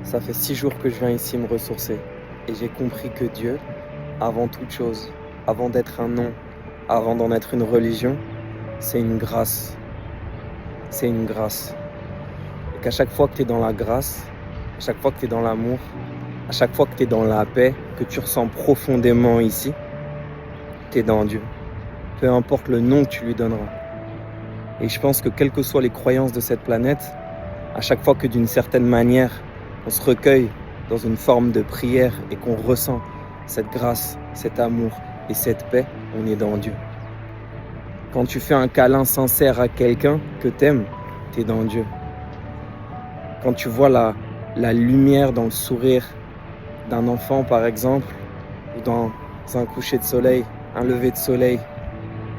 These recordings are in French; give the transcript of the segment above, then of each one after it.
Ça fait 6 jours que je viens ici me ressourcer et j'ai compris que Dieu, avant toute chose, avant d'être un nom, avant d'en être une religion, c'est une grâce. C'est une grâce. Et qu'à chaque fois que tu es dans la grâce, à chaque fois que tu es dans l'amour, à chaque fois que tu es dans la paix, que tu ressens profondément ici, tu es dans Dieu. Peu importe le nom que tu lui donneras. Et je pense que quelles que soient les croyances de cette planète, à chaque fois que d'une certaine manière, on se recueille dans une forme de prière et qu'on ressent cette grâce, cet amour et cette paix, on est dans Dieu. Quand tu fais un câlin sincère à quelqu'un que t'aimes, t'es dans Dieu. Quand tu vois la lumière dans le sourire d'un enfant, par exemple, ou dans un coucher de soleil, un lever de soleil,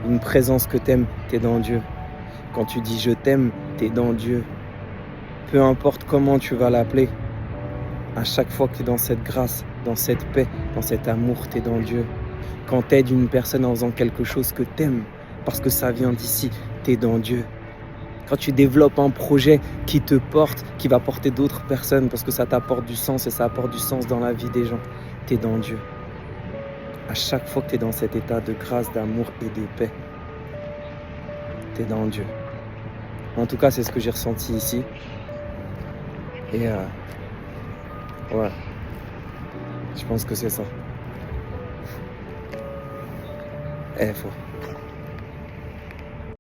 une présence que t'aimes, t'es dans Dieu. Quand tu dis je t'aime, t'es dans Dieu. Peu importe comment tu vas l'appeler, à chaque fois que tu es dans cette grâce, dans cette paix, dans cet amour, tu es dans Dieu. Quand tu aides une personne en faisant quelque chose que tu aimes, parce que ça vient d'ici, tu es dans Dieu. Quand tu développes un projet qui te porte, qui va porter d'autres personnes, parce que ça t'apporte du sens et ça apporte du sens dans la vie des gens, tu es dans Dieu. À chaque fois que tu es dans cet état de grâce, d'amour et de paix, tu es dans Dieu. En tout cas, c'est ce que j'ai ressenti ici. Et ouais, je pense que c'est ça. Faut